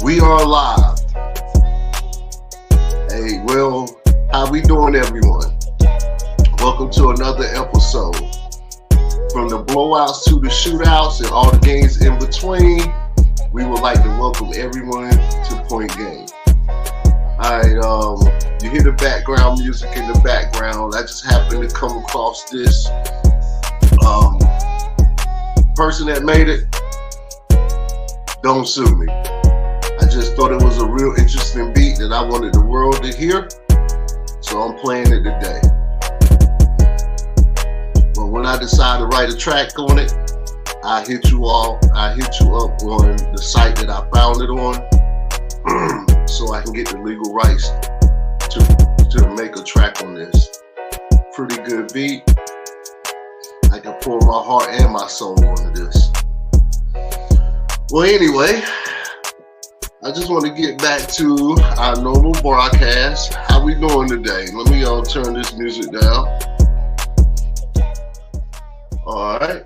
We are live. Hey, well, how we doing, everyone? Welcome to another episode. From the blowouts to the shootouts and all the games in between, we would like to welcome everyone to Point Game. Alright, you hear the background music in the background. I just happened to come across this person that made it. Don't sue me. I just thought it was a real interesting beat that I wanted the world to hear, so I'm playing it today. But when I decide to write a track on it, I hit you up on the site that I found it on, so I can get the legal rights to make a track on this. Pretty good beat. I can pour my heart and my soul onto this. Well, anyway, I just want to get back to our normal broadcast. How we doing today? Let me turn this music down. All right.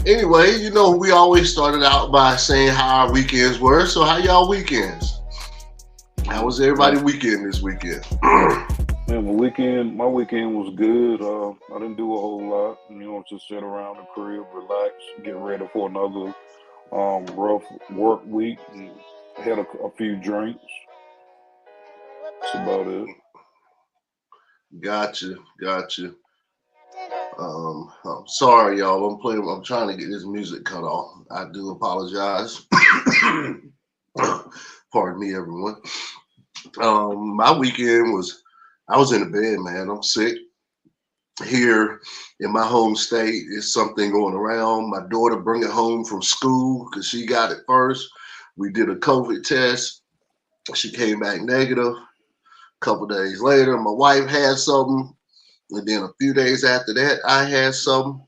Anyway, you know, we always started out by saying how our weekends were. So how y'all weekends? How was everybody's weekend this weekend? Man, my weekend was good. I didn't do a whole lot. Just sit around the crib, relax, get ready for another rough work week. And had a few drinks. That's about it. Gotcha. I'm sorry, y'all. I'm trying to get this music cut off. I do apologize. Pardon me, everyone. My weekend was, I was in the bed, man. I'm sick. Here in my home state, is something going around. My daughter bring it home from school because she got it first. We did a COVID test. She came back negative. A couple days later, my wife had something. And then a few days after that, I had something.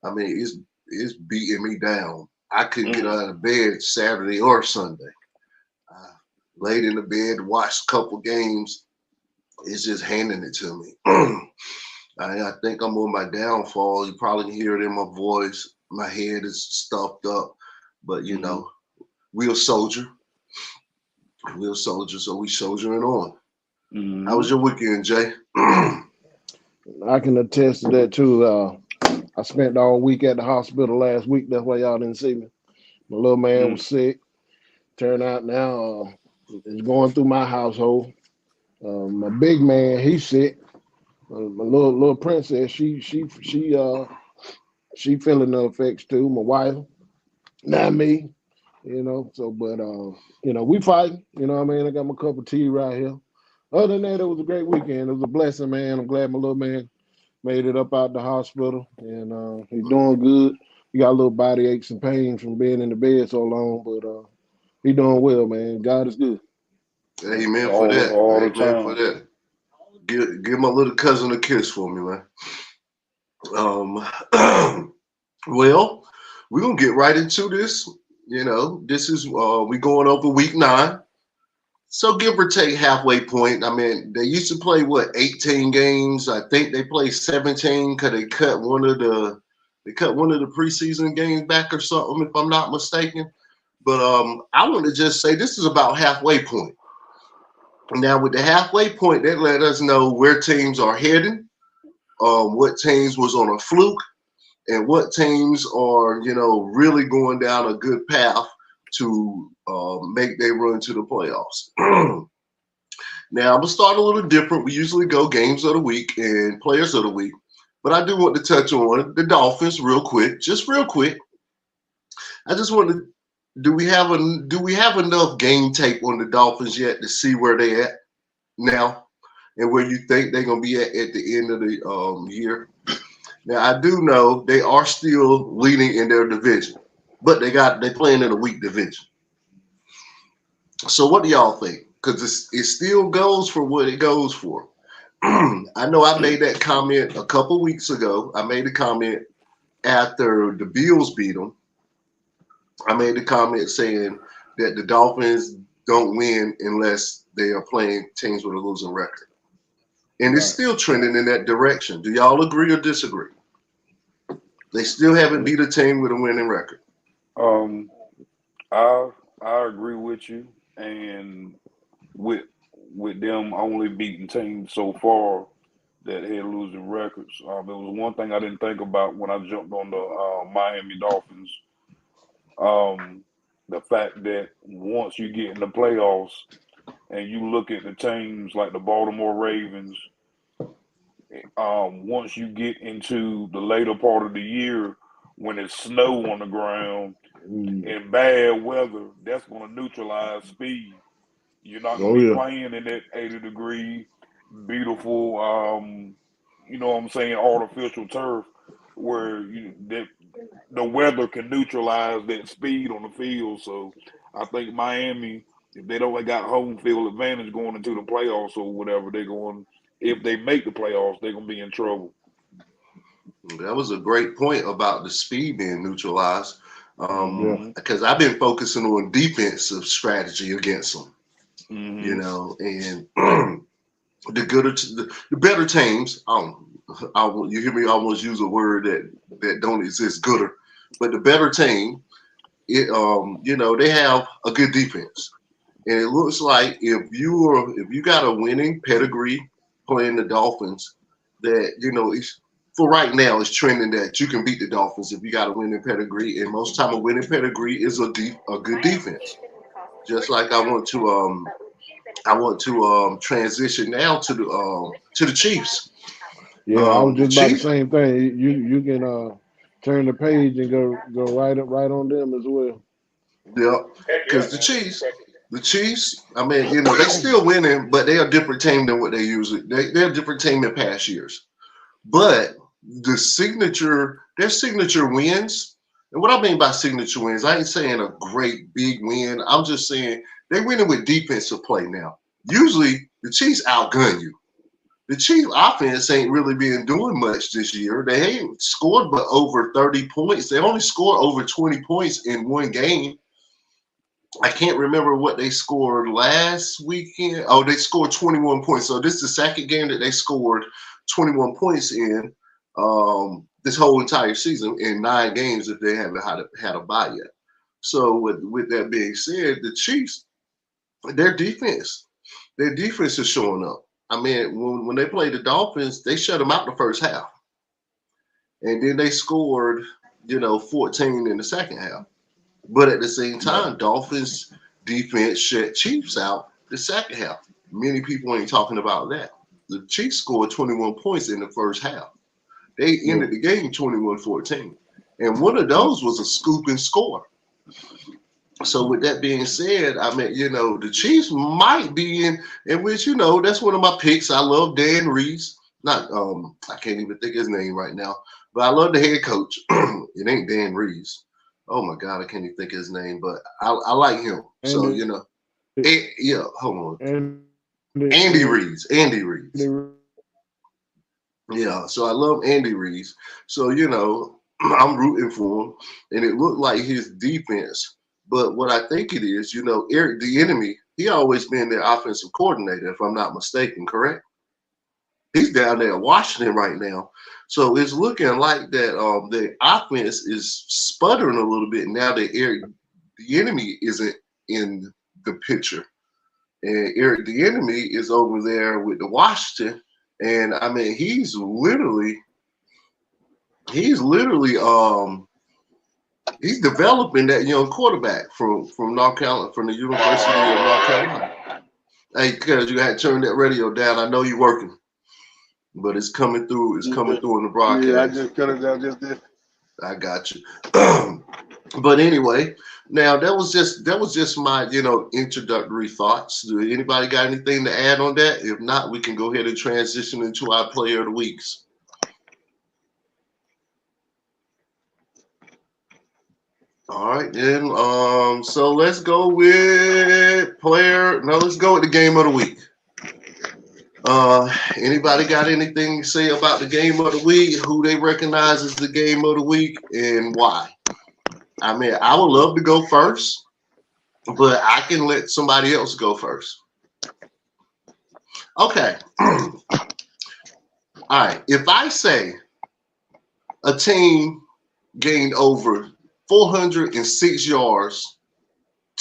I mean, it's beating me down. I couldn't get out of bed Saturday or Sunday. I laid in the bed, watched a couple games. It's just handing it to me. I think I'm on my downfall. You probably can hear it in my voice. My head is stuffed up. But, you know, we're a soldier. We're a soldier, so we soldiering on. How was your weekend, Jay? I can attest to that too. I spent all week at the hospital last week. That's why y'all didn't see me. My little man was sick. Turned out now it's going through my household. My big man, he's sick. My little princess, she feeling the effects too. My wife, not me. But we fighting. You know what I mean? I got my cup of tea right here. Other than that, it was a great weekend. It was a blessing, man. I'm glad my little man made it up out the hospital, and he's doing good. He got a little body aches and pains from being in the bed so long, but he's doing well, man. God is good. Amen for that. Amen for that. Give my little cousin a kiss for me, man. Well, we're gonna get right into this. This is we going over week 9. So give or take halfway point. I mean, they used to play 18 games. I think they play 17 because they cut one of the preseason games back or something, if I'm not mistaken. But I want to just say this is about halfway point. Now with the halfway point, that let us know where teams are heading, what teams was on a fluke, and what teams are, really going down a good path to make their run to the playoffs. Now, I'm going to start a little different. We usually go games of the week and players of the week, but I do want to touch on the Dolphins real quick. I just want to, do we have enough game tape on the Dolphins yet to see where they at now and where you think they're going to be at the end of the year? Now, I do know they are still leading in their division, but they playing in a weak division. So what do y'all think? Because it still goes for what it goes for. I know I made that comment a couple weeks ago. I made a comment after the Bills beat them. I made a comment saying that the Dolphins don't win unless they are playing teams with a losing record. and it's Right. still trending in that direction. Do y'all agree or disagree? They still haven't beat a team with a winning record. Um, I I agree with you, and with them only beating teams so far that had losing records. There was one thing I didn't think about when I jumped on the Miami Dolphins. The fact that once you get in the playoffs and you look at the teams like the Baltimore Ravens, once you get into the later part of the year when it's snow on the ground and bad weather, that's going to neutralize speed. You're not going Oh to be yeah. playing in that 80-degree, beautiful, you know what I'm saying, artificial turf where the weather can neutralize that speed on the field. So I think Miami, if they don't got home field advantage going into the playoffs or whatever, if they make the playoffs, they're going to be in trouble. That was a great point about the speed being neutralized. Mm-hmm. Because I've been focusing on defensive strategy against them, Mm-hmm. and the better teams. You hear me almost use a word that don't exist, gooder, but the better team, they have a good defense, and it looks like if you got a winning pedigree playing the Dolphins, that it's for right now it's trending that you can beat the Dolphins if you got a winning pedigree, and most time a winning pedigree is a good defense. Just like I want to transition now to the Chiefs. Yeah, I was The just about the Chiefs, same thing. You can turn the page and go right on them as well. yeah, because the Chiefs. I mean, they still winning, but they're a different team than what they usually. They're a different team in past years. But their signature wins, and what I mean by signature wins, I ain't saying a great big win. I'm just saying they winning with defensive play now. Usually the Chiefs outgun you. The Chiefs offense ain't really been doing much this year. They ain't scored but over 30 points. They only scored over 20 points in one game. I can't remember what they scored last weekend. Oh, they scored 21 points. So this is the second game that they scored 21 points in this whole entire season in 9 games if they haven't had a bye yet. So with that being said, the Chiefs, their defense is showing up. I mean, when they played the Dolphins, they shut them out the first half. And then they scored, 14 in the second half. But at the same time, Dolphins defense shut Chiefs out the second half. Many people ain't talking about that. The Chiefs scored 21 points in the first half. They ended the game 21-14. And one of those was a scoop and score. So with that being said, I mean, the Chiefs might be in which, that's one of my picks. I love Dan Reeves. Not I can't even think his name right now, but I love the head coach. It ain't Dan Reeves. Oh my God, I can't even think his name, but I like him. So, yeah, hold on. Andy Reeves. Yeah, so I love Andy Reeves. So, I'm rooting for him. And it looked like his defense. But what I think it is, Eric Bieniemy, he always been their offensive coordinator, if I'm not mistaken, correct? He's down there in Washington right now. So it's looking like that the offense is sputtering a little bit now that Eric Bieniemy isn't in the picture. And Eric Bieniemy is over there with the Washington. And I mean, he's literally he's developing that young quarterback from North Carolina, from the University of North Carolina. Hey, because you had to turn that radio down. I know you're working, but it's coming through. It's coming through in the broadcast. Yeah, I just cut it down just did. I got you. But anyway, now that was just my introductory thoughts. Do anybody got anything to add on that? If not, we can go ahead and transition into our player of the weeks. All right, then. So let's go with let's go with the game of the week. Anybody got anything to say about the game of the week? Who they recognize as the game of the week and why? I mean, I would love to go first, but I can let somebody else go first. Okay. All right. If I say a team gained over 406 yards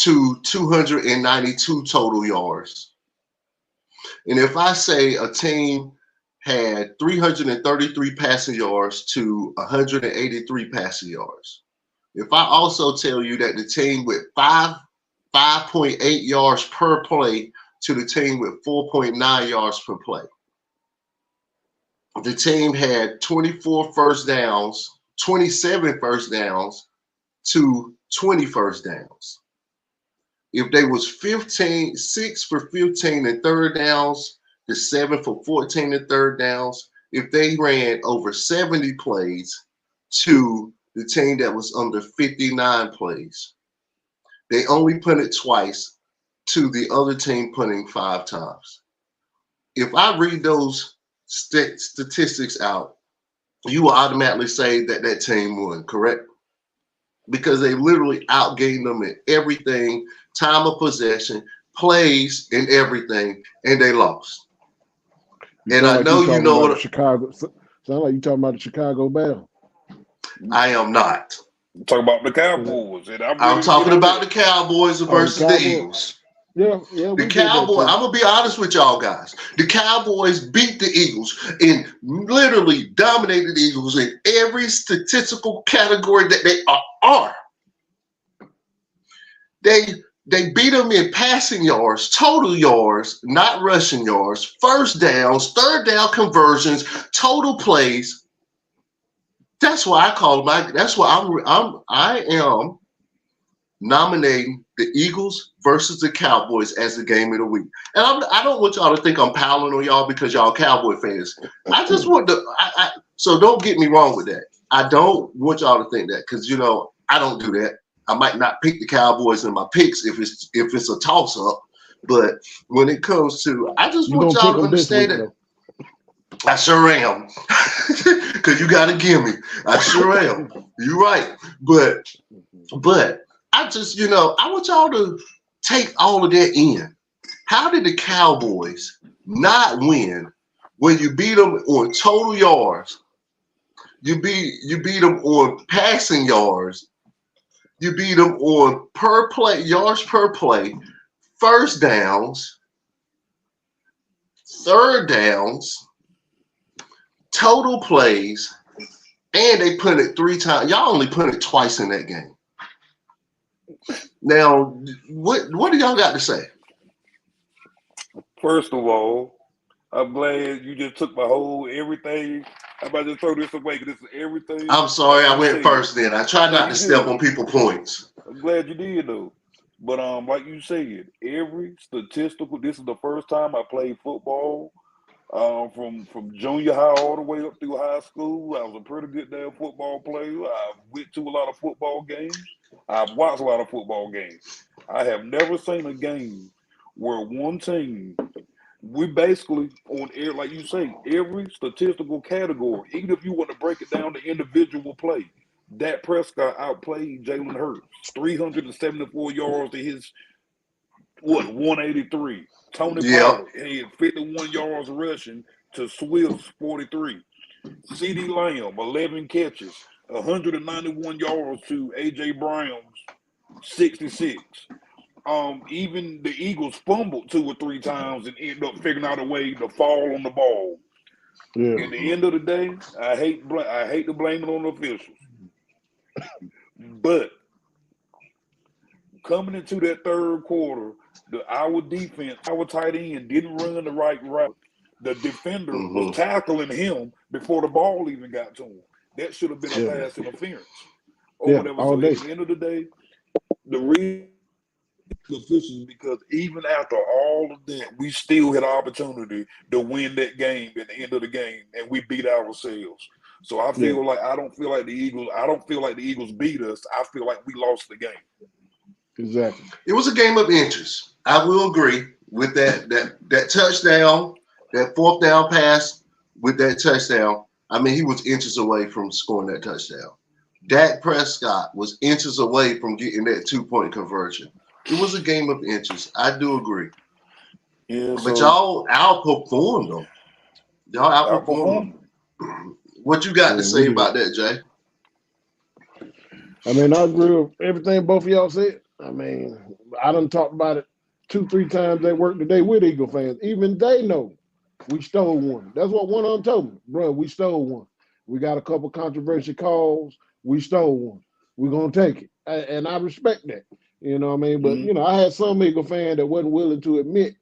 to 292 total yards, and if I say a team had 333 passing yards to 183 passing yards, if I also tell you that the team with 5.8 yards per play to the team with 4.9 yards per play, the team had 24 first downs, 27 first downs to 20 first downs. If they was 6 for 15 and third downs to 7 for 14 and third downs, if they ran over 70 plays to the team that was under 59 plays, they only punted twice to the other team punting 5 times. If I read those statistics out, you will automatically say that that team won, correct? Because they literally outgained them in everything, time of possession, plays, and everything, and they lost. And I know you know what Chicago. Sound like you talking about the Chicago Bears. I am not. Talk about the Cowboys. And I'm talking about the Cowboys versus the Eagles. Yeah. The Cowboys, I'm going to be honest with y'all guys. The Cowboys beat the Eagles and literally dominated the Eagles in every statistical category that they are. They beat them in passing yards, total yards, not rushing yards, first downs, third down conversions, total plays. That's why I call them. That's why I am nominating the Eagles versus the Cowboys as the game of the week. And I don't want y'all to think I'm piling on y'all because y'all Cowboy fans. I just want to. So don't get me wrong with that. I don't want y'all to think that because I don't do that. I might not pick the Cowboys in my picks if it's a toss up, but when it comes to, I just want y'all to understand that. I sure am, because you got to give me. I sure am. You're right, but I just I want y'all to take all of that in. How did the Cowboys not win when you beat them on total yards? You beat them on passing yards. You beat them on per play, yards per play, first downs, third downs, total plays, and they punted 3 times. Y'all only punted twice in that game. Now, what do y'all got to say? First of all, I'm glad you just took my whole everything. I'm about to throw this away because this is everything. I'm sorry, I went first then. I try not to step on people's points. I'm glad you did though. But like you said, every statistical, this is the first time I played football. From junior high all the way up through high school. I was a pretty good damn football player. I went to a lot of football games. I've watched a lot of football games. I have never seen a game where one team, we basically on air, like you say, every statistical category, even if you want to break it down to individual play, Dak Prescott outplayed Jalen Hurts, 374 yards to his 183. Tony Pollard, he had 51 yards rushing to Swift's 43. CeeDee Lamb, 11 catches, 191 yards to A.J. Brown's 66. Even the Eagles fumbled 2 or 3 times and ended up figuring out a way to fall on the ball. Yeah. At the end of the day, I hate to blame it on the officials. But coming into that third quarter, our defense, our tight end didn't run the right route. The defender was tackling him before the ball even got to him. That should have been a pass interference or whatever. So at the end of the day, the reason the officials, because even after all of that, we still had an opportunity to win that game at the end of the game, and we beat ourselves. So I feel like I don't feel like the Eagles beat us. I feel like we lost the game. Exactly. It was a game of inches. I will agree with that touchdown, that fourth down pass with that touchdown. I mean, he was inches away from scoring that touchdown. Dak Prescott was inches away from getting that 2-point conversion. It was a game of inches. I do agree. Yeah, but y'all outperformed them. Y'all outperformed them. What you got to Yeah, say we about that, Jay? I mean, I agree with everything both of y'all said. I mean, I done talked about it 2, 3 times at work today with Eagle fans. Even they know we stole one. That's what one of them told me. Bro, we stole one. We got a couple controversial calls. We stole one. We're going to take it. And I respect that. You know what I mean? But, Mhm. I had some Eagle fan that wasn't willing to admit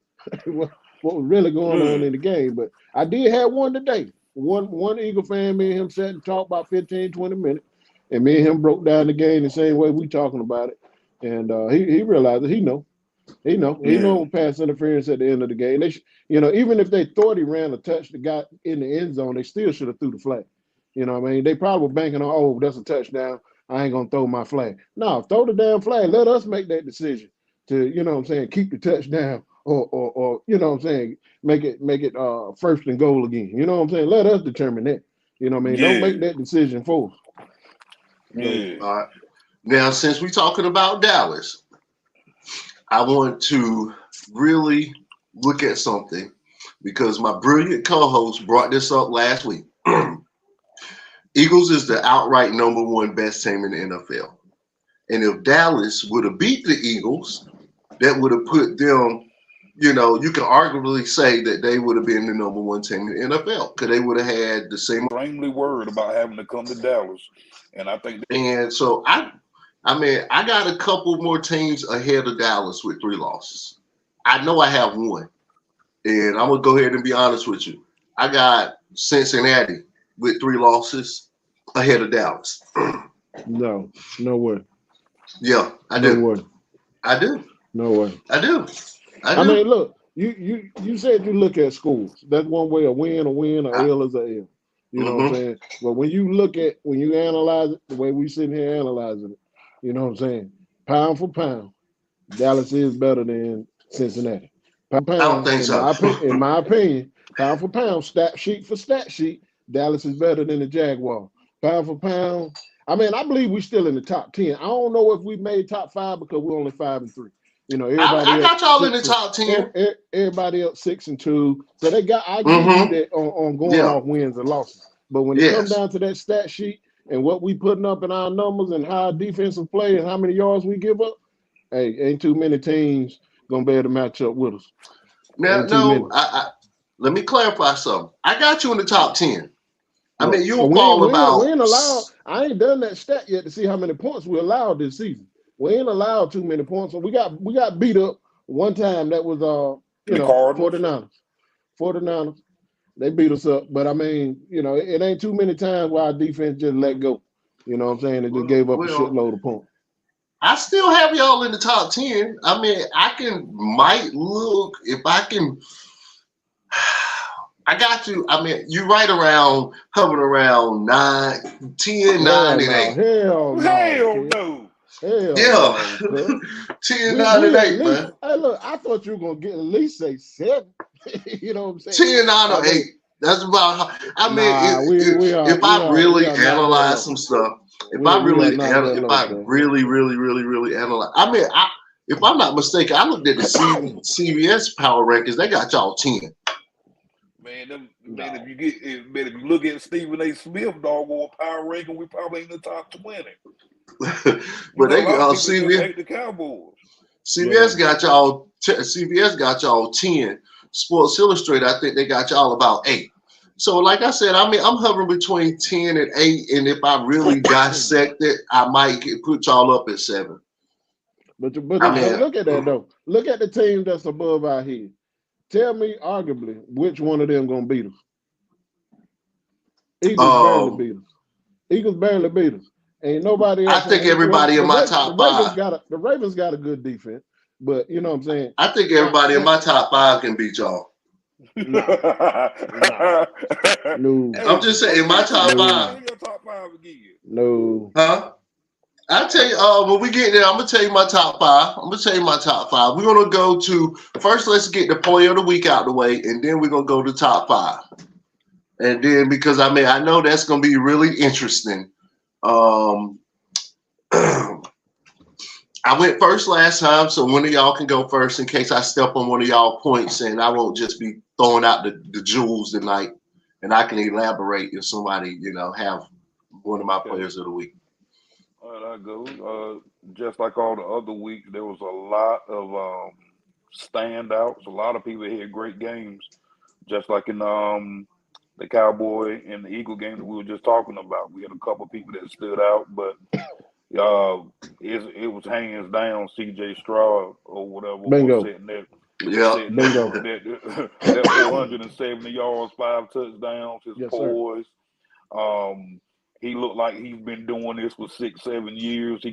what was really going on Yeah. in the game. But I did have one today. One Eagle fan, me and him sat and talked about 15, 20 minutes. And me and him broke down the game the same way we talking about it. And he realized that he know Yeah. pass interference at the end of the game. They even if they thought he ran a touch the guy in the end zone, they still should have threw the flag. You know what I mean? They probably were banking on, oh, that's a touchdown. I ain't gonna throw my flag. No, throw the damn flag. Let us make that decision to, keep the touchdown or make it first and goal again. You know what I'm saying? Let us determine that. You know what I mean? Don't make Yeah. that decision for us. Yeah. All right. Now, since we're talking about Dallas, I want to really look at something because my brilliant co-host brought this up last week. Eagles is the outright #1 best team in the NFL. And if Dallas would have beat the Eagles, that would have put them, you can arguably say that they would have been the #1 team in the NFL because they would have had the same. Extremely worried about having to come to Dallas, and I think And so I got a couple more teams ahead of Dallas with 3 losses. I know I have one. And I'm going to go ahead and be honest with you. I got Cincinnati with 3 losses ahead of Dallas. No way. Yeah, I No do. way. I do. No way. I do. I mean, look, you said you look at scores. That's one way, a win, a L is a L. You know what I'm saying? But when you analyze it, the way we sitting here analyzing it, you know what I'm saying? Pound for pound, Dallas is better than Cincinnati. Pound for I don't pound, think so. in my opinion, pound for pound, stat sheet for stat sheet, Dallas is better than the Jaguars. Pound for pound, I mean, I believe we're still in the top 10. I don't know if we made top 5 because we're only 5-3. Everybody I got else y'all in the top 10. Everybody else 6-2. So they got. I give you that on going off wins and losses. But when it comes down to that stat sheet and what we putting up in our numbers and how our defensive play and how many yards we give up, hey, ain't too many teams gonna be able to match up with us. Now, let me clarify something. I got you in the top 10. I mean, you'll fall about. We ain't allowed. I ain't done that stat yet to see how many points we allowed this season. We ain't allowed too many points. So we got beat up one time. That was the Cardinals. 49ers. They beat us up. But I mean, it ain't too many times where our defense just let go. You know what I'm saying? It just gave up a shitload of points. I still have y'all in the top 10. I mean, might look if I can. I got you. I mean, you right around, hovering around 9, 10, 9, and 8. Hell no. Yeah. 10, 9, and 8, man. Hey, look, I thought you were going to get at least say 7. You know what I'm saying? 10, 9, or 8. That's about how. I mean, if I really analyze some stuff, if I really analyze, I mean, if I'm not mistaken, I looked at the CBS power rankings. They got y'all 10. Man, if you look at Stephen A. Smith doggone power ranking, we probably in the top 20. But they got CBS the Cowboys. CBS got y'all. CBS got y'all 10. Sports Illustrated, I think they got y'all about 8. So, like I said, I mean, I'm hovering between 10 and 8, and if I really dissect it, I might put y'all up at 7. But look at that though. Look at the team that's above our head. Tell me, arguably, which one of them gonna beat us? Eagles barely beat us. Ain't nobody else. I think everybody in my top 5. The Ravens got a good defense, but you know what I'm saying. I think everybody in my top 5 can beat y'all. No. I'm just saying, in my top 5. No. Huh? I tell you, when we get there, I'm gonna tell you my top 5. We're gonna go to first. Let's get the player of the week out the way, and then we're gonna go to top 5. And then because I mean I know that's gonna be really interesting. I went first last time, so one of y'all can go first in case I step on one of y'all points, and I won't just be throwing out the jewels tonight. and I can elaborate if somebody, have one of my Okay. players of the week. All right, I go. Just like all the other weeks, there was a lot of standouts. A lot of people had great games. Just like in the Cowboy and the Eagle game that we were just talking about, we had a couple of people that stood out, but uh, it was hands down C.J. Stroud or whatever was Bingo. sitting there, Yeah. Bingo. that 470 yards, 5 touchdowns, his Yes, sir. poise. Um, he looked like he's been doing this for 6, 7 years. He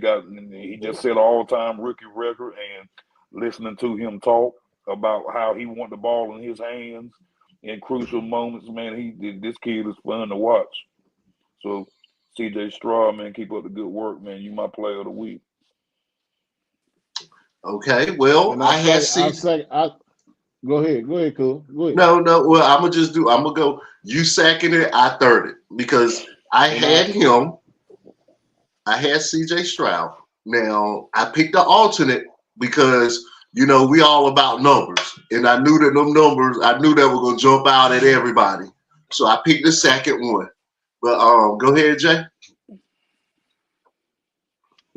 just set an all-time rookie record, and listening to him talk about how he want the ball in his hands in crucial moments, man, this kid is fun to watch. So C.J. Stroud, man, keep up the good work, man. You my player of the week. Okay. Well, And I had go ahead, cool. Go ahead. no. Well, I'm gonna go. You second it, I third it because I And had him. I had C.J. Stroud. Now I picked the alternate because we all about numbers, and I knew that them numbers. I knew they were gonna jump out at everybody, so I picked the second one. But go ahead, Jay.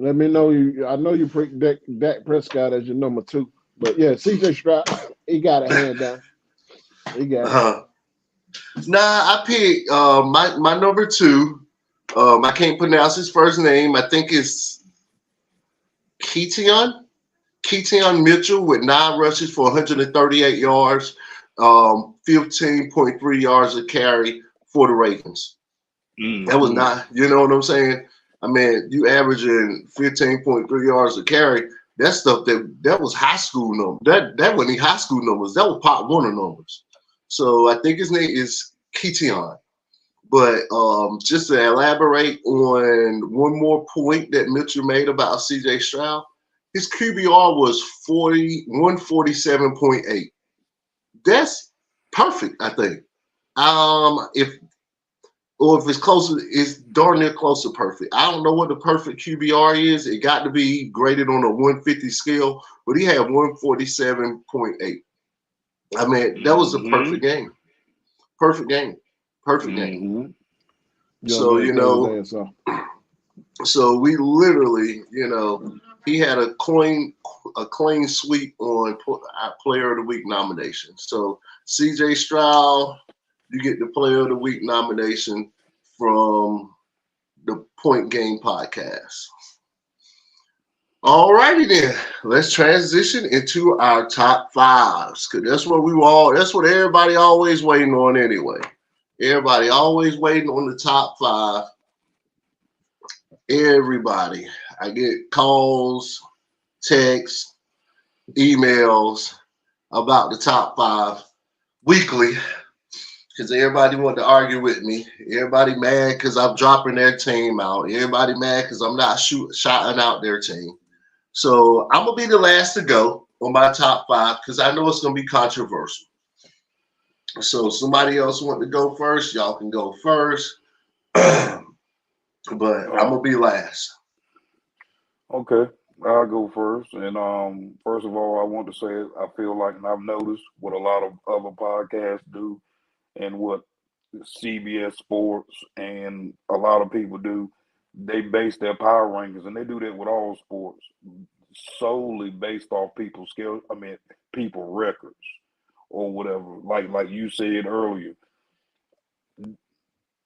let me know you. I know you picked Dak Prescott as your number 2, but yeah, C.J. Stroud, he got it hand down. He got it. Nah, I picked my number 2. I can't pronounce his first name. I think it's Keaton Mitchell with 9 rushes for 138 yards, 15.3 yards a carry for the Ravens. That was not, you know what I'm saying? I mean, you averaging 15.3 yards a carry. That stuff that was high school numbers. That wasn't high school numbers. That was Pop Warner numbers. So I think his name is Keaton. But just to elaborate on one more point that Mitchell made about C.J. Stroud, his QBR was 147.8. That's perfect, I think. If it's closer, it's darn near close to perfect. I don't know what the perfect QBR is. It got to be graded on a 150 scale, but he had 147.8. I mean, that was a perfect game. Perfect game. Perfect game. So, so we literally, he had a clean sweep on our player of the week nomination. So C.J. Stroud, you get the player of the week nomination from the Point Game podcast. All righty then. Let's transition into our top 5s, because that's what everybody always waiting on anyway. Everybody always waiting on the top 5. Everybody. I get calls, texts, emails about the top 5 weekly because everybody want to argue with me. Everybody mad because I'm dropping their team out. Everybody mad because I'm not shouting out their team. So I'm going to be the last to go on my top 5 because I know it's going to be controversial. So somebody else want to go first, y'all can go first. But I'm going to be last. Okay, I'll go first. And first of all, I want to say I feel like, and I've noticed what a lot of other podcasts do and what CBS Sports and a lot of people do, they base their power rankings, and they do that with all sports, solely based off people's skill. I mean, people records or whatever. Like you said earlier,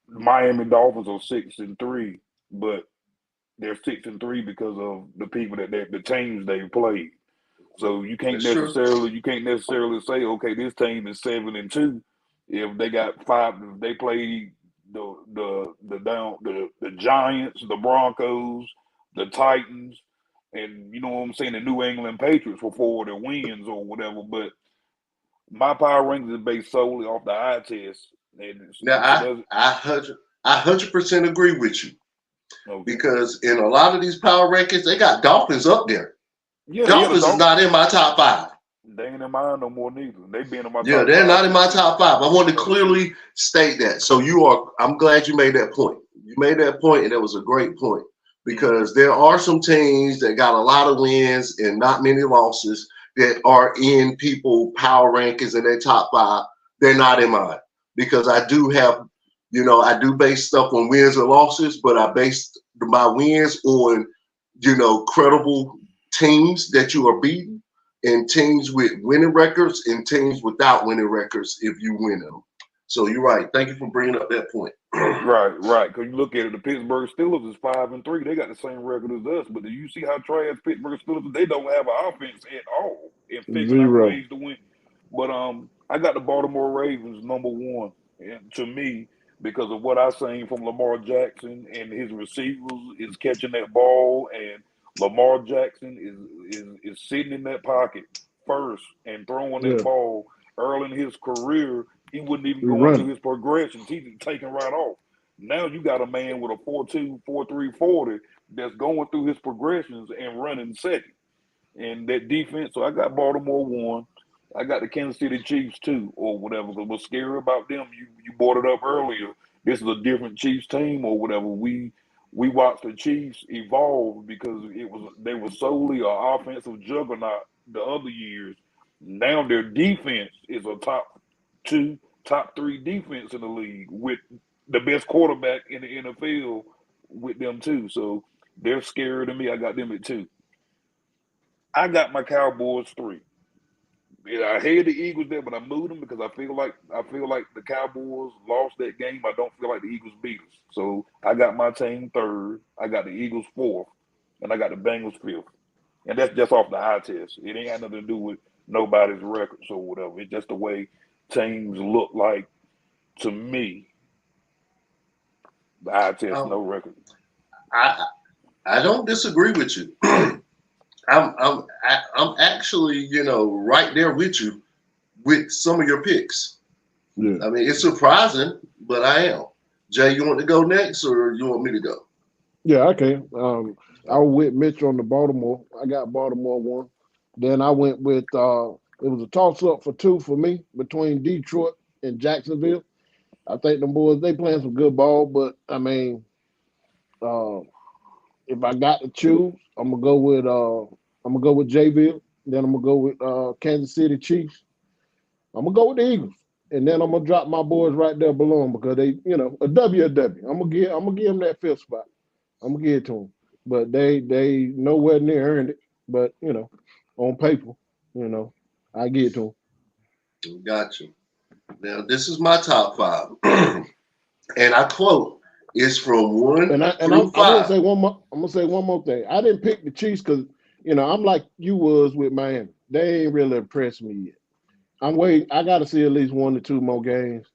Miami Dolphins are 6-3, but they're 6-3 because of the people the teams they've played. So you can't necessarily say, okay, this team is 7-2 if they got 5. If they play the Giants, the Broncos, the Titans, and you know what I'm saying, the New England Patriots for 4 of their wins or whatever. But my power rankings is based solely off the eye test. Now I 100% agree with you. Okay. Because in a lot of these power rankings, they got Dolphins up there. Yeah, Dolphins is not in my top 5. They ain't in mine no more neither. They been in my top 5. Yeah, they're not in my top 5. I want to clearly state that. So I'm glad you made that point. You made that point, and it was a great point. Because there are some teams that got a lot of wins and not many losses that are in people power rankings in their top 5. They're not in mine. because I do have, I do base stuff on wins and losses, but I base my wins on, credible teams that you are beating and teams with winning records and teams without winning records if you win them. So you're right. Thank you for bringing up that point. Right. Because you look at it, the Pittsburgh Steelers is 5-3. They got the same record as us. But do you see how trash Pittsburgh Steelers? They don't have an offense at all in figuring out Zero. ways to win. But I got the Baltimore Ravens number one, and to me, because of what I've seen from Lamar Jackson and his receivers is catching that ball, and Lamar Jackson is sitting in that pocket first and throwing Yeah, that ball early in his career. He wouldn't even we go into running. his progressions. He's taking right off. Now you got a man with a 4.2, 4.3 40 that's going through his progressions and running second. And that defense, so I got Baltimore one. I got the Kansas City Chiefs two, or whatever. But what's scary about them, you brought it up earlier. This is a different Chiefs team or whatever. We watched the Chiefs evolve because they were solely an offensive juggernaut the other years. Now their defense is a top two, top three defense in the league with the best quarterback in the NFL with them too. So they're scarier than me. I got them at 2. I got my Cowboys 3. Yeah, I hated the Eagles there, but I moved them because I feel like the Cowboys lost that game. I don't feel like the Eagles beat us. So I got my team 3rd. I got the Eagles 4th, and I got the Bengals 5th. And that's just off the eye test. It ain't got nothing to do with nobody's records or whatever. It's just the way teams look like to me. The eye test, no record. I don't disagree with you. I'm actually, right there with you with some of your picks. Yeah, I mean, it's surprising, but I am. Jay, you want to go next, or you want me to go? yeah, okay. I was with Mitch on the Baltimore. I got Baltimore 1. Then I went with it was a toss up for 2 for me between Detroit and Jacksonville. I think them boys they playing some good ball, but I mean, uh, if I got to choose, I'm gonna go with Jayville. Then I'm gonna go with Kansas City Chiefs. I'm gonna go with the Eagles, and then I'm gonna drop my boys right there below them because they, a W a W. I'm gonna give them that 5th spot. I'm gonna give it to them, but they nowhere near earned it. But on paper, I give it to them. Gotcha. Now, this is my top 5. And I quote, it's from 1 And I'm through gonna 5. say one more. I'm gonna say one more thing. I didn't pick the Chiefs because I'm like you was with Miami. They ain't really impressed me yet. I'm waiting. I got to see at least 1 or 2 more games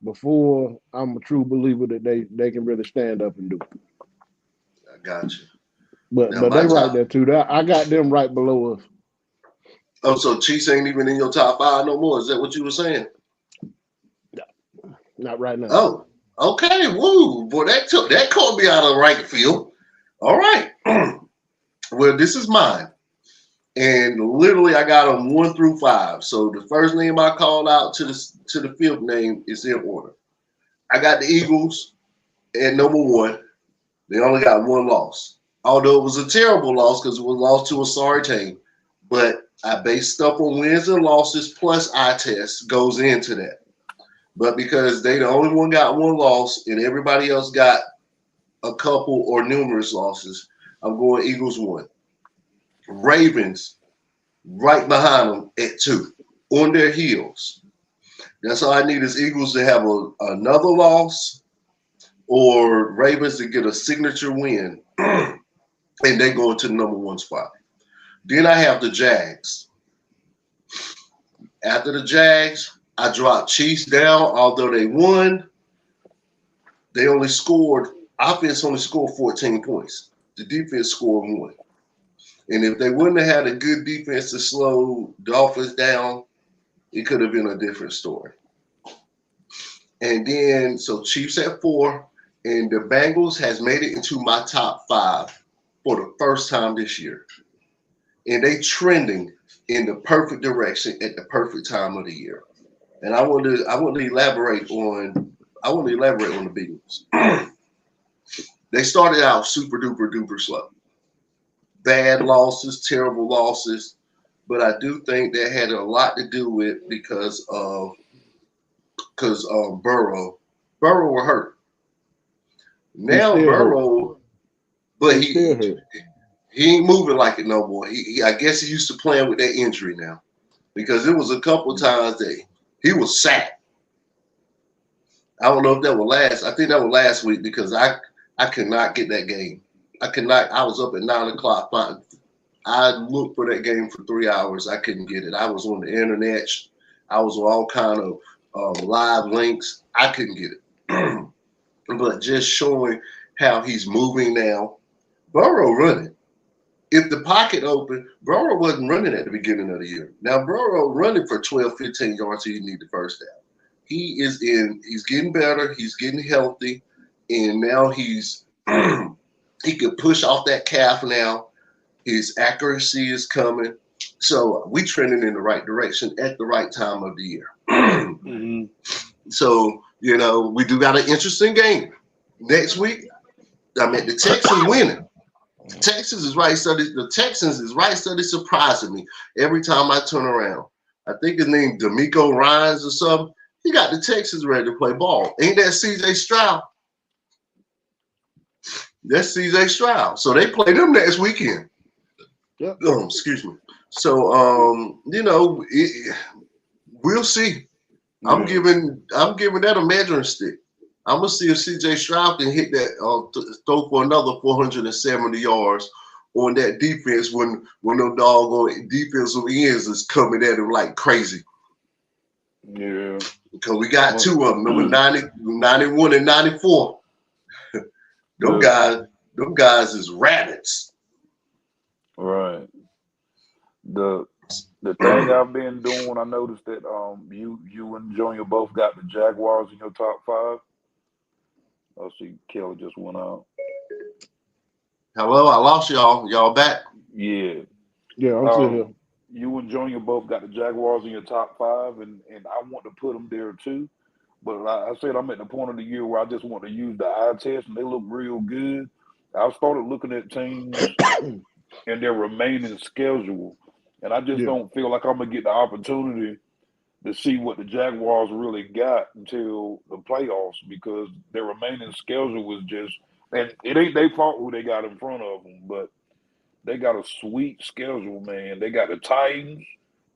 before I'm a true believer that they can really stand up and do it. I got you. But Now, my they right top. there too. I got them right below us. Oh, so Chiefs ain't even in your top 5 no more. Is that what you were saying? Not right now. Oh, okay. Woo. Boy, that caught me out of the right field. All right. Well, this is mine. And literally I got them 1 through 5. So the first name I called out to the 5th name is in order. I got the Eagles at number 1. They only got 1 loss. Although it was a terrible loss because it was lost to a sorry team. But I based stuff on wins and losses plus eye test goes into that. But because they the only one got 1 loss and everybody else got a couple or numerous losses, I'm going Eagles 1. Ravens right behind them at 2 on their heels. That's all I need is Eagles to have another loss or Ravens to get a signature win and they go into the number 1 spot. Then I have the Jags. After the Jags, I dropped Chiefs down. Although they won, offense only scored 14 points. The defense scored 1. And if they wouldn't have had a good defense to slow the offense down, it could have been a different story. And then, so Chiefs at 4, and the Bengals has made it into my top 5 for the first time this year. And they trending in the perfect direction at the perfect time of the year. And I want to elaborate on the Bengals. They started out super duper duper slow. Bad losses, terrible losses, but I do think that had a lot to do with because of because Burrow were hurt. He's Now still hurt. Burrow, but He's still hurt. he ain't moving like it no more. I guess he used to playing with that injury now, because it was a couple times that he was sacked. I don't know if that was last. I think that was last week, because I could not get that game. I could not. I was up at 9 o'clock. I looked for that game for 3 hours. I couldn't get it. I was on the internet. I was on all kind of live links. I couldn't get it. But just showing how he's moving now. Burrow running. If the pocket open, Burrow wasn't running at the beginning of the year. Now Burrow running for 12, 15 yards, so you need the first down. He's getting better, he's getting healthy, and now he could push off that calf now. His accuracy is coming. So we trending in the right direction at the right time of the year. Mm-hmm. So, we do got an interesting game next week. The Texans winning. The Texans is right study surprising me every time I turn around. I think his name D'Amico Ryans or something. He got the Texans ready to play ball. Ain't that CJ Stroud? That's CJ Stroud. So they play them next weekend. Yep. Excuse me. So we'll see. I'm giving that a measuring stick. I'm gonna see if CJ Stroud can hit that throw for another 470 yards on that defense when the doggone defensive ends is coming at him like crazy. Yeah. Because we got two of them, number 90, 91 and 94. Them guys is rabbits. Right. The thing I've been doing, I noticed that you and Junior both got the Jaguars in your top 5. I see Kelly just went out. Hello, I lost y'all. Y'all back? Yeah. Yeah, I'm still here. You and Junior both got the Jaguars in your top 5, and I want to put them there too. But like I said, I'm at the point of the year where I just want to use the eye test, and they look real good. I started looking at teams and their remaining schedule, and I just don't feel like I'm going to get the opportunity to see what the Jaguars really got until the playoffs, because their remaining schedule was just, and it ain't their fault who they got in front of them, but they got a sweet schedule, man. They got the Titans,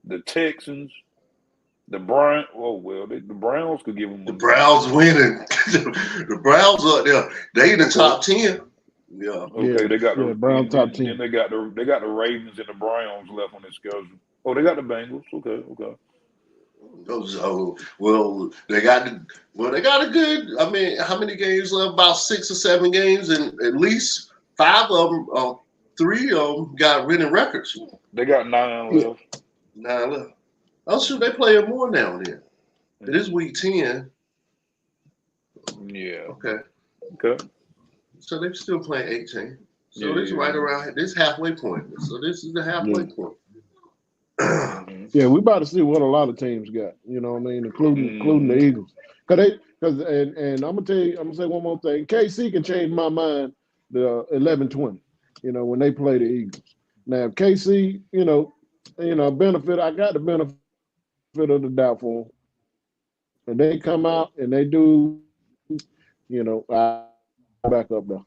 the Texans, the Browns. Oh, well, the Browns could give them. The Browns winning. The Browns up there. They in the top 10. Yeah. Okay, they got the Browns top 10. Then they got the Ravens and the Browns left on their schedule. Oh, they got the Bengals. Okay. So, they got a good. I mean, how many games left? About 6 or 7 games, and at least 5 of them, 3 of them got winning records. They got 9 left. 9 left. Oh shoot, they playing more now. Then it is week 10. Yeah. Okay. So they're still playing 18. So this right around this halfway point. So this is the halfway point. Yeah, we about to see what a lot of teams got. You know what I mean, including the Eagles. And I'm gonna say one more thing. KC can change my mind. The 11-20. When they play the Eagles. Now KC, benefit. I got the benefit of the doubt for them. And they come out and they do. I back up there.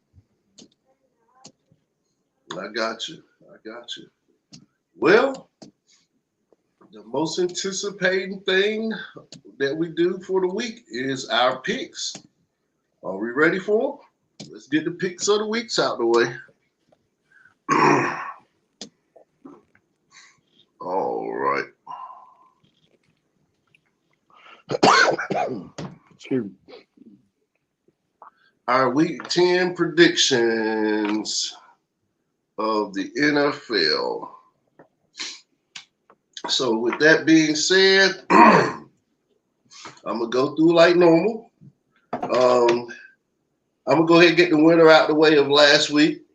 I got you. Well, the most anticipating thing that we do for the week is our picks. Are we ready for them? Let's get the picks of the weeks out the way. All right. Excuse me. Our week 10 predictions of the NFL. So with that being said, I'm going to go through like normal. I'm going to go ahead and get the winner out the way of last week.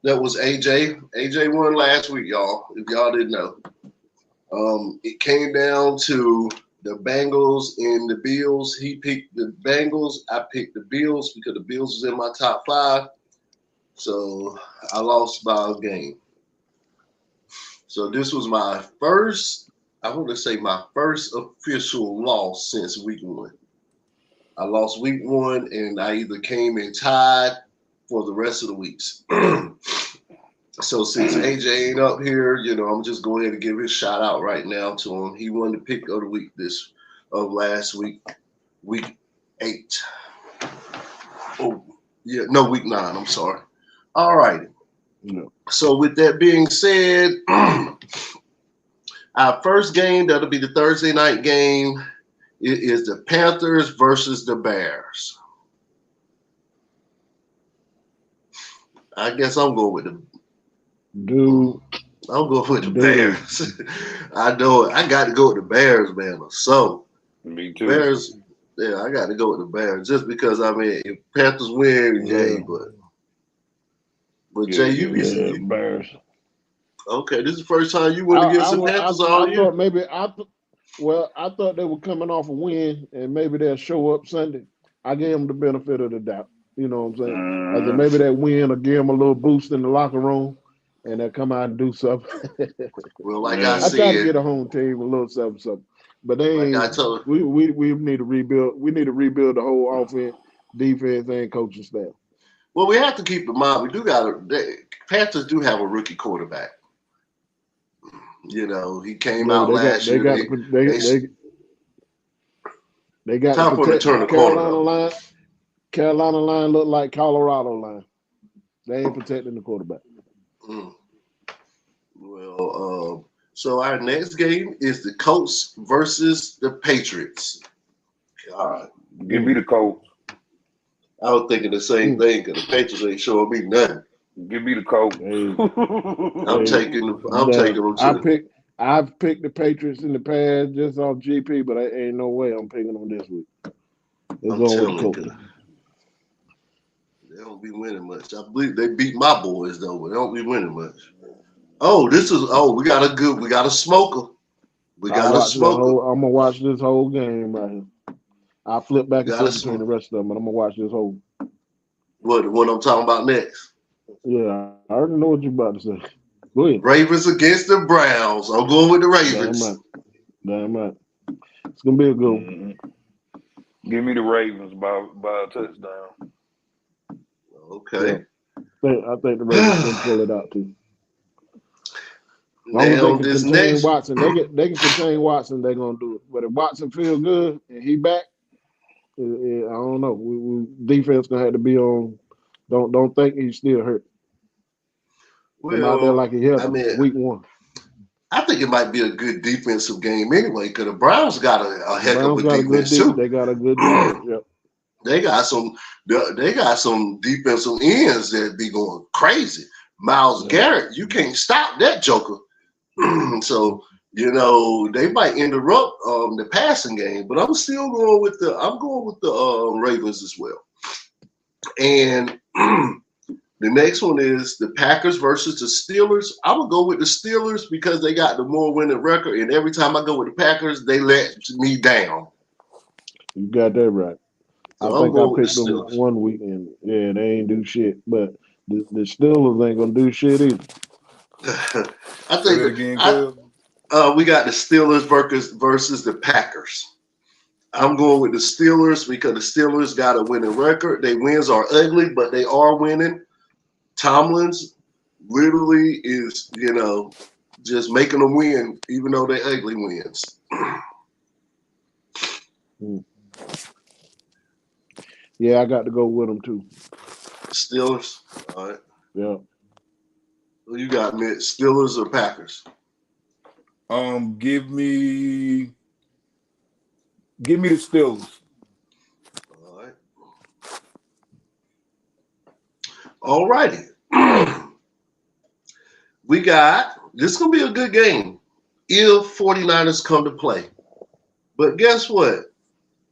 That was AJ. AJ won last week, y'all, if y'all didn't know. It came down to the Bengals and the Bills. He picked the Bengals. I picked the Bills because the Bills was in my top 5. So I lost by a game. So this was my first. I want to say my first official loss since week 1. I lost week 1, and I either came in tied for the rest of the weeks. So since AJ ain't up here, I'm just going ahead and give his shout out right now to him. He won the pick of the week last week, week 8. Oh, yeah, no, week 9. I'm sorry. All right. No. So with that being said, our first game, that'll be the Thursday night game. It is the Panthers versus the Bears. I guess I'm going with the Bears. I know it. I got to go with the Bears, man. So Me too. Bears, yeah, I got to go with the Bears just because if Panthers win, Jay, but Jay, you be Bears. Okay, this is the first time you went against the Panthers all year. I thought they were coming off a win, and maybe they'll show up Sunday. I gave them the benefit of the doubt. You know what I'm saying? I said maybe that win will give them a little boost in the locker room, and they'll come out and do something. Well, like I said, try to get a home team a little something. But they ain't. Like I told we need to rebuild. We need to rebuild the whole offense, defense, and coaching staff. Well, we have to keep in mind Panthers do have a rookie quarterback. He came out last year. They got time for to turn the corner. Carolina line look like Colorado line. They ain't protecting the quarterback. Well, so our next game is the Colts versus the Patriots. God, give me the Colts. I was thinking the same thing because the Patriots ain't showing me nothing. Give me the Colts. I'm taking them too. I've picked the Patriots in the past just off GP, but ain't no way I'm picking them this week. I'm telling you, they don't be winning much. I believe they beat my boys though, but they don't be winning much. We got a smoker. I'm gonna watch this whole game right here. I'll flip back and forth between the rest of them, but I'm gonna watch this whole. What the one I'm talking about next? Yeah, I already know what you're about to say. Go ahead. Ravens against the Browns. I'm going with the Ravens. Damn right. It's gonna be a good one. Give me the Ravens by a touchdown. Okay. Yeah. I think the Ravens can pull it out too. Now this next Watson, they can contain Watson. They're gonna do it. But if Watson feels good and he back, I don't know. We defense gonna have to be on. Don't think he's still hurt. Well, out there like he healthy. Week 1. I think it might be a good defensive game anyway, because the Browns got a heck of a defense too. They got a good defense. Yep. They got some defensive ends that be going crazy. Myles Garrett, you can't stop that joker. So they might interrupt the passing game, but I'm still going with the Ravens as well. And the next one is the Packers versus the Steelers. I would go with the Steelers because they got the more winning record, and every time I go with the Packers, they let me down. You got that right. So I think I picked them one weekend. Yeah, they ain't do shit, but the Steelers ain't gonna do shit either. I think we got the Steelers versus the Packers. I'm going with the Steelers because the Steelers got a winning record. Their wins are ugly, but they are winning. Tomlin's literally is, just making them win, even though they ugly wins. Yeah, I got to go with them too. Steelers, all right. Yeah. Who you got, Mitch? Steelers or Packers? Give me the Steelers. All right. All righty. This is going to be a good game if 49ers come to play. But guess what?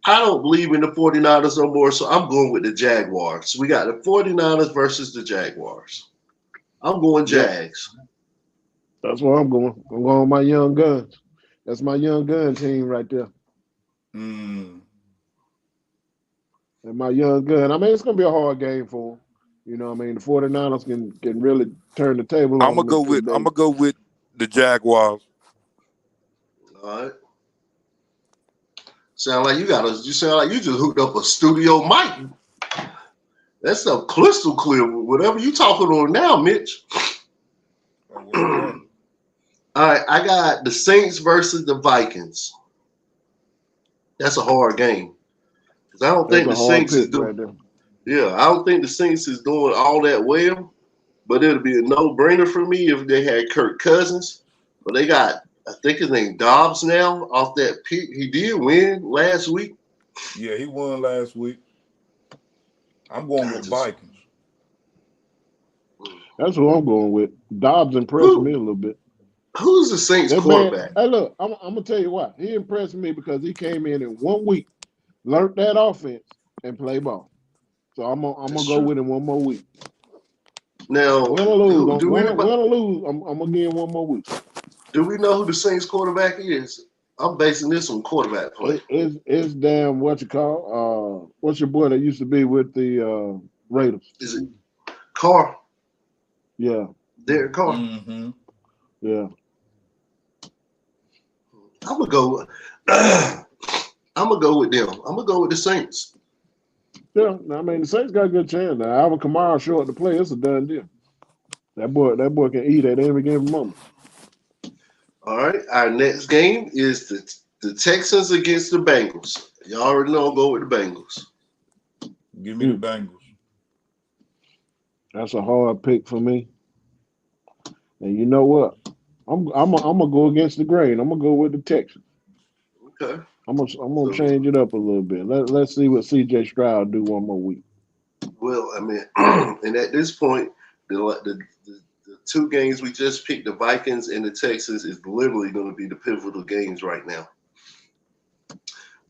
I don't believe in the 49ers no more, so I'm going with the Jaguars. We got the 49ers versus the Jaguars. I'm going Jags. That's where I'm going. I'm going with my young guns. That's my young gun team right there. And my young gun. I mean, it's going to be a hard game for them. You know what I mean? The 49ers can really turn the table on them. I'm gonna go with the Jaguars. All right. You sound like you just hooked up a studio mic. That stuff crystal clear. Whatever you talking on now, Mitch. Oh, All right, I got the Saints versus the Vikings. That's a hard game. Because I don't think That's the a hard Saints is pick doing. right there. Yeah, I don't think the Saints is doing all that well. But it'll be a no-brainer for me if they had Kirk Cousins. But they got, I think his name Dobbs now off that pick. He did win last week. yeah, he won last week. I'm going with Vikings. That's who I'm going with. Dobbs impressed me a little bit. Who's the Saints That quarterback? Man, hey, look, I'm gonna tell you why. He impressed me because he came in 1 week, learned that offense, and play ball. So I'm gonna go with him 1 more week. Now, win or lose, win or lose, I'm gonna give him 1 more week. Do we know who the Saints quarterback is? I'm basing this on quarterback play. It's damn what you call what's your boy that used to be with the Raiders? Is it Carr? Yeah. Derek Carr. Mm-hmm. Yeah. I'm gonna go. I'm gonna go with them. I'm gonna go with the Saints. Yeah, I mean the Saints got a good chance now. Alvin Kamara short to play. It's a done deal. That boy can eat at every given moment. All right. Our next game is the Texans against the Bengals. You already know I'll go with the Bengals. Give me the Bengals. That's a hard pick for me. And you know what? I'm gonna go against the grain. I'm gonna go with the Texans. Okay. I'm gonna change it up a little bit. Let's see what C.J. Stroud do 1 more week. Well, I mean, and at this point, the 2 games we just picked, the Vikings and the Texans, is literally going to be the pivotal games right now.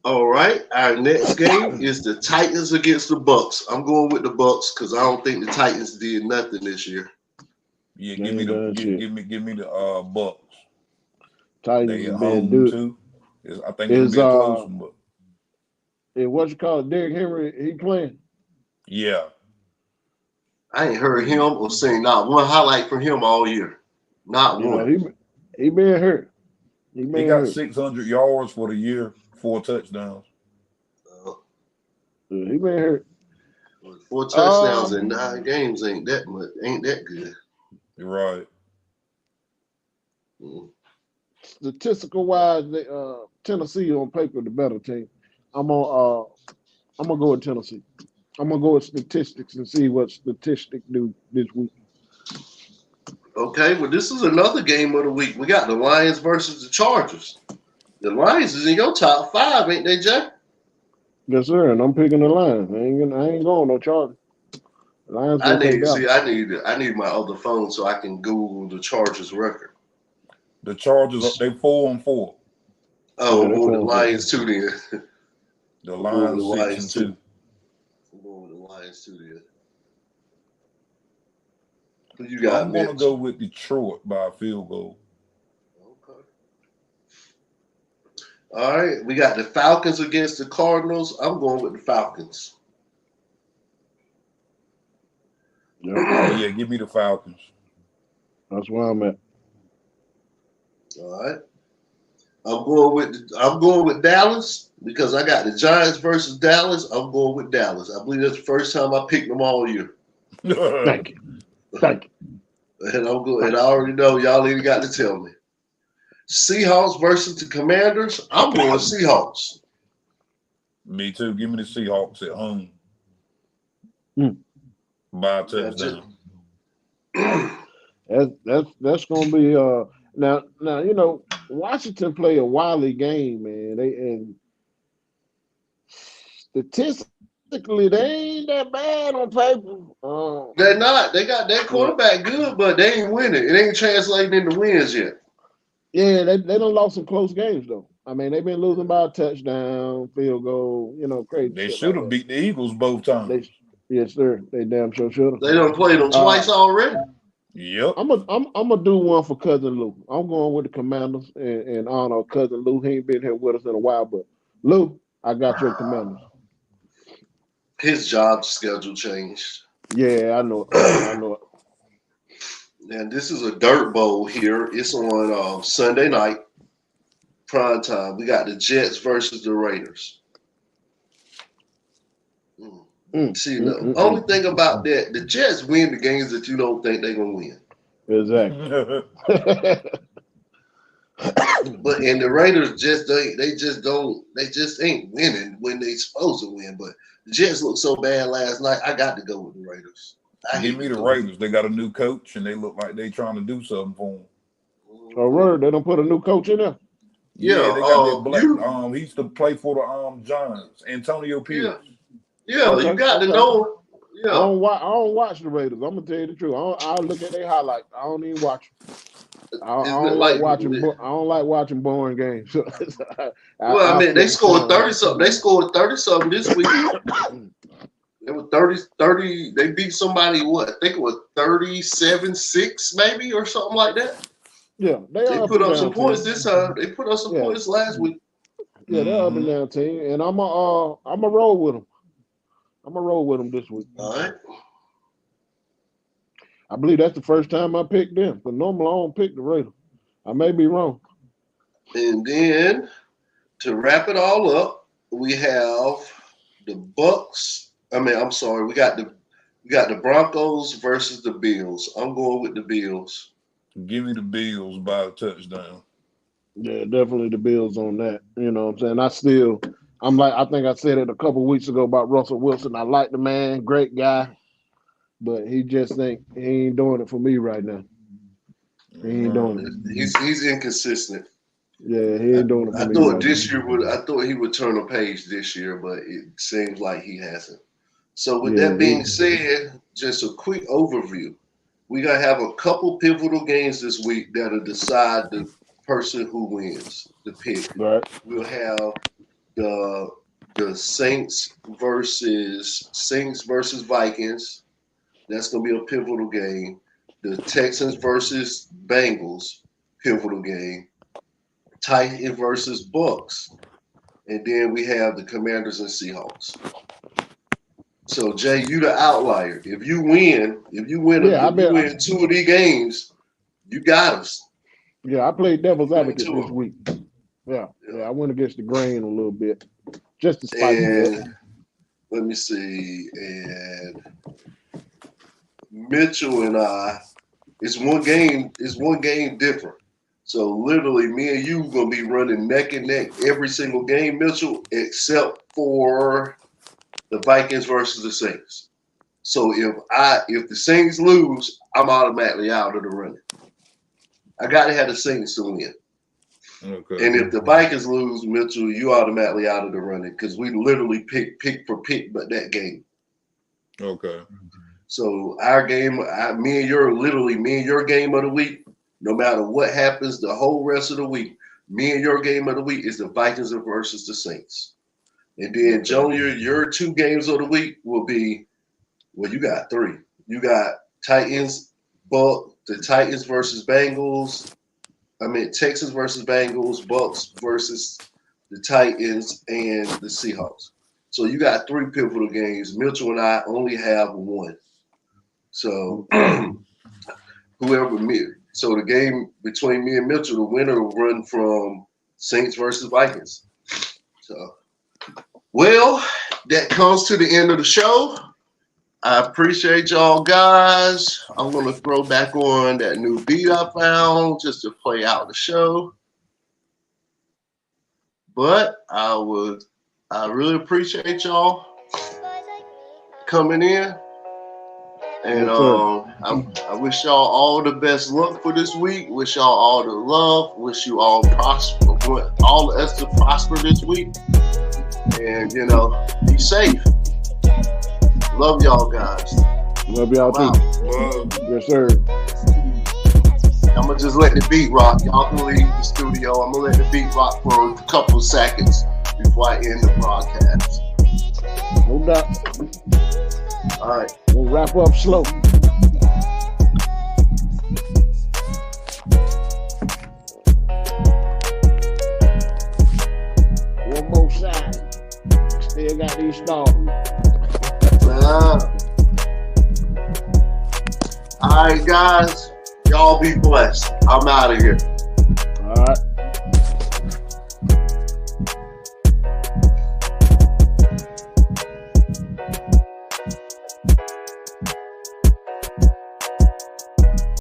All right, our next game is the Titans against the Bucks. I'm going with the Bucks because I don't think the Titans did nothing this year. Yeah, give me the Bucks. Titans they is at bad home dude. too. I think it'll be a close one, but and what you call it, Derrick Henry? He playing? Yeah. I ain't heard him or seen not one highlight from him all year. Not one. He been hurt. He got 600 yards for the year, 4 touchdowns. He been hurt. 4 touchdowns in 9 games ain't that much. Ain't that good. You're right. Statistical wise, Tennessee on paper the better team. I'm gonna go with Tennessee. I'm gonna go with statistics and see what statistics do this week. Okay, well, this is another game of the week. We got the Lions versus the Chargers. The Lions is in your top 5, ain't they, Jay? Yes, sir. And I'm picking the Lions. I ain't going no Chargers. Lions I need my other phone so I can Google the Chargers record. The Chargers, they 4-4. Oh, yeah, the Lions too then. The Lions 6-2. I'm going with the Lions too then. Who you got? I'm going to go with Detroit by a field goal. Okay. All right, we got the Falcons against the Cardinals. I'm going with the Falcons. Yeah, give me the Falcons. That's where I'm at. All right. I'm going with Dallas because I got the Giants versus Dallas. I'm going with Dallas. I believe that's the first time I picked them all year. Thank you. And I'm good. And I already know y'all ain't got to tell me. Seahawks versus the Commanders. I'm going Seahawks. Me too. Give me the Seahawks at home. By a touchdown. That's gonna be now you know Washington play a wily game, man. And statistically they ain't that bad on paper. They're not. They got that quarterback good, but they ain't winning. It ain't translating into wins yet. Yeah, they done lost some close games though. I mean, they've been losing by a touchdown, field goal, crazy. They should have beat the Eagles both times. Yes, sir. They damn sure should have. They done played them twice already. Yep. I'm gonna do one for Cousin Lou. I'm going with the Commanders and honor Cousin Lou. He ain't been here with us in a while, but Lou, I got your Commanders. His job schedule changed. Yeah, I know it. And this is a dirt bowl here. It's on Sunday night prime time. We got the Jets versus the Raiders. See, the only thing about that, the Jets win the games that you don't think they're gonna win. Exactly. But and the Raiders just they just ain't winning when they supposed to win. But the Jets looked so bad last night. I got to go with the Raiders. Give me the Raiders. They got a new coach and they look like they trying to do something for them. Oh, word, they don't put a new coach in there. Yeah, they got that black. He used to play for the Giants, Antonio Pierce. Yeah, okay. You got to know. Yeah, I don't watch the Raiders. I'm gonna tell you the truth. I look at their highlights. I don't even watch them. I don't like watching boring games. I mean, they scored 30 something. They scored 30 something this week. They were 30. They beat somebody. What? I think it was 37-6 maybe or something like that. Yeah, they put up some points this time. They put up some points last week. Yeah, they're up and down team, and I'm a roll with them. I'm gonna roll with them this week. All right. I believe that's the first time I picked them. But normally I don't pick the Raiders. I may be wrong. And then to wrap it all up, we have the Bucks. I'm sorry. We got the Broncos versus the Bills. I'm going with the Bills. Give me the Bills by a touchdown. Yeah, definitely the Bills on that. You know what I'm saying? I think I said it a couple weeks ago about Russell Wilson. I like the man, great guy, but he ain't doing it for me right now. He ain't doing it. He's inconsistent. Yeah, he ain't doing it for me. I thought he would turn a page this year, but it seems like he hasn't. So with that being said, just a quick overview. We're gonna have a couple pivotal games this week that'll decide the person who wins the pick. Right. We'll have the Saints versus Vikings. That's gonna be a pivotal game. The Texans versus Bengals, pivotal game. Titans versus Bucks, and then we have the Commanders and Seahawks. So Jay, you the outlier. If you win two of these games, you got us. Yeah, I played devil's advocate this week. Yeah, I went against the grain a little bit, just to spite you. Let me see. And Mitchell and I, it's one game different. So literally, me and you gonna be running neck and neck every single game, Mitchell, except for the Vikings versus the Saints. So if the Saints lose, I'm automatically out of the running. I got to have the Saints to win. Okay. And if the Vikings lose, Mitchell, you automatically out of the running because we literally pick for pick, but that game. Okay. So our game, me and your game of the week, no matter what happens the whole rest of the week, me and your game of the week is the Vikings versus the Saints. And then, Junior, your 2 games of the week will be, well, you got 3. You got the Titans versus Bengals. Texans versus Bengals, Bucks versus the Titans, and the Seahawks. So you got 3 pivotal games. Mitchell and I only have 1. So so the game between me and Mitchell, the winner will run from Saints versus Vikings. So, well, that comes to the end of the show. I appreciate y'all guys. I'm going to throw back on that new beat I found just to play out the show. But I really appreciate y'all coming in. And I wish y'all all the best luck for this week. Wish y'all all the love. Wish you all all of us to prosper this week. And, be safe. Love y'all guys. Love y'all too. Yes, sir. I'm going to just let the beat rock. Y'all can leave the studio. I'm going to let the beat rock for a couple of seconds before I end the broadcast. No doubt. All right. We'll wrap up slow. One more side. Still got these stars. All right, guys. Y'all be blessed. I'm out of here. All right.